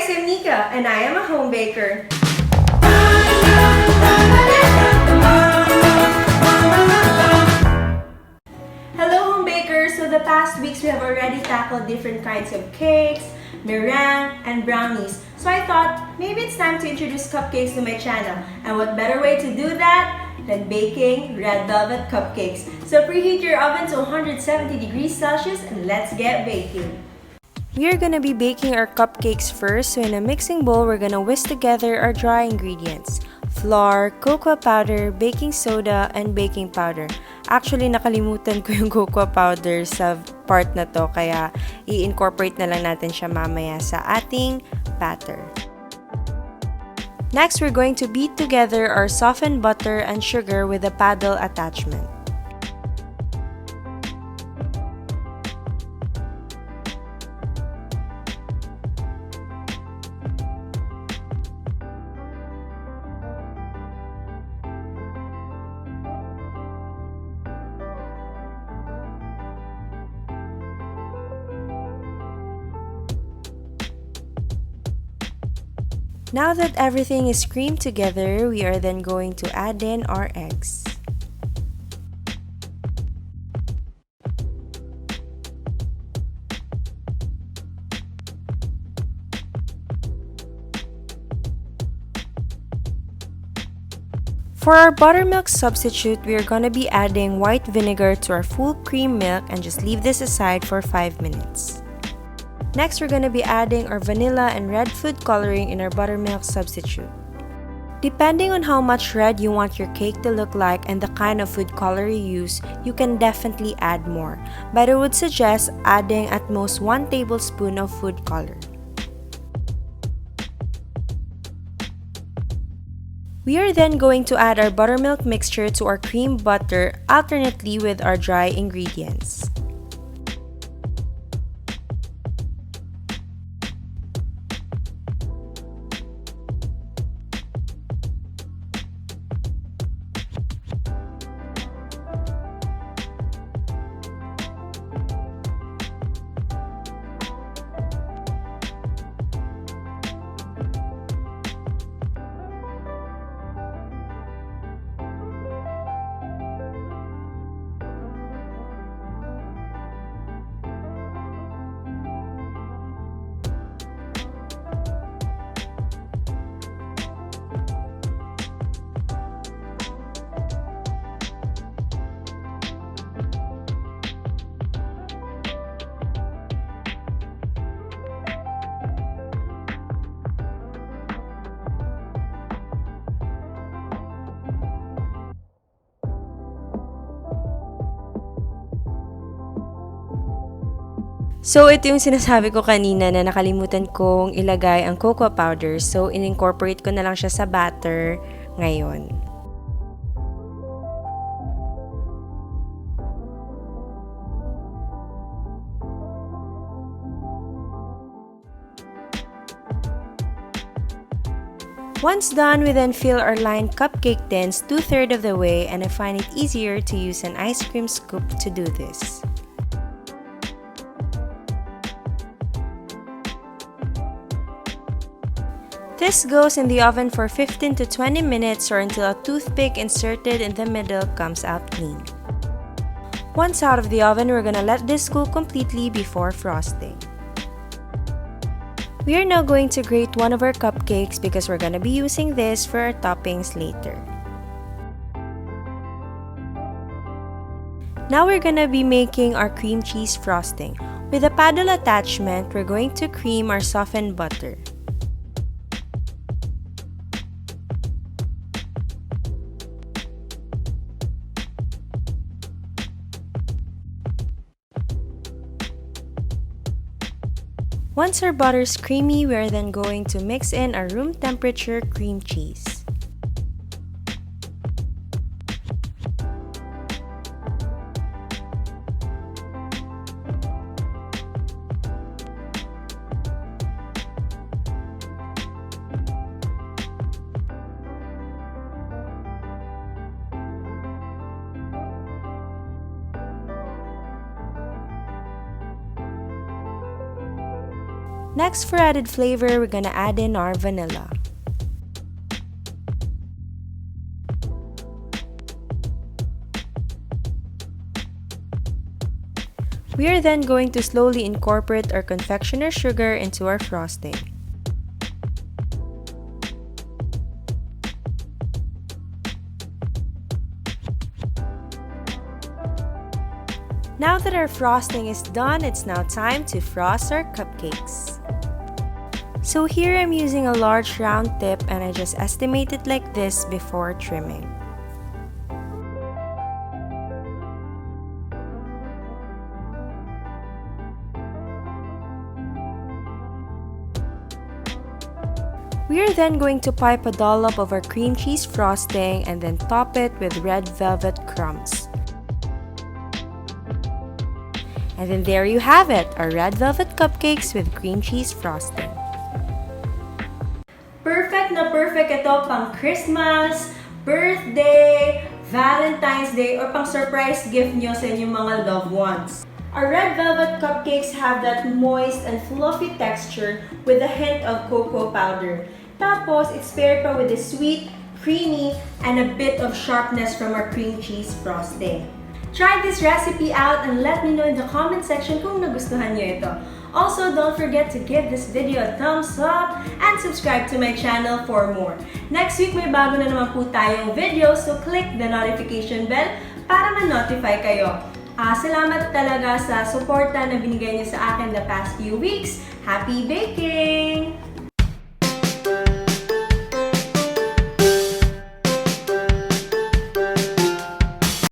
guys, I'm Nika and I am a home baker. Hello home bakers! So the past weeks we have already tackled different kinds of cakes, meringue, and brownies. So I thought maybe it's time to introduce cupcakes to my channel. And what better way to do that than baking red velvet cupcakes. So preheat your oven to 170 degrees Celsius and let's get baking. We are gonna be baking our cupcakes first, so in a mixing bowl, we're gonna whisk together our dry ingredients. Flour, cocoa powder, baking soda, and baking powder. Actually, nakalimutan ko yung cocoa powder sa part na to, kaya i-incorporate na lang natin siya mamaya sa ating batter. Next, we're going to beat together our softened butter and sugar with a paddle attachment. Now that everything is creamed together, we are then going to add in our eggs. For our buttermilk substitute, we are going to be adding white vinegar to our full cream milk and just leave this aside for 5 minutes. Next, we're going to be adding our vanilla and red food coloring in our buttermilk substitute. Depending on how much red you want your cake to look like and the kind of food color you use, you can definitely add more, but I would suggest adding at most 1 tablespoon of food color. We are then going to add our buttermilk mixture to our cream butter alternately with our dry ingredients. So, ito yung sinasabi ko kanina na nakalimutan kong ilagay ang cocoa powder. So, in-incorporate ko na lang siya sa batter ngayon. Once done, we then fill our lined cupcake tins 2/3 of the way, and I find it easier to use an ice cream scoop to do this. This goes in the oven for 15 to 20 minutes or until a toothpick inserted in the middle comes out clean. Once out of the oven, we're gonna let this cool completely before frosting. We are now going to grate one of our cupcakes because we're gonna be using this for our toppings later. Now we're gonna be making our cream cheese frosting. With a paddle attachment, we're going to cream our softened butter. Once our butter is creamy, we are then going to mix in our room temperature cream cheese. Next, for added flavor, we're gonna add in our vanilla. We are then going to slowly incorporate our confectioner sugar into our frosting. Now that our frosting is done, it's now time to frost our cupcakes. So here I'm using a large round tip and I just estimate it like this before trimming. We are then going to pipe a dollop of our cream cheese frosting and then top it with red velvet crumbs. And then there you have it, our red velvet cupcakes with cream cheese frosting. Perfect na perfect ito pang Christmas, birthday, Valentine's Day, or pang surprise gift nyo sa inyong mga loved ones. Our red velvet cupcakes have that moist and fluffy texture with a hint of cocoa powder. Tapos, it's paired pa with the sweet, creamy, and a bit of sharpness from our cream cheese frosting. Try this recipe out and let me know in the comment section kung nagustuhan nyo ito. Also, don't forget to give this video a thumbs up and subscribe to my channel for more. Next week, may bago na naman po tayong video, so click the notification bell para ma-notify kayo. Salamat talaga sa suporta na binigay niyo sa akin the past few weeks. Happy baking!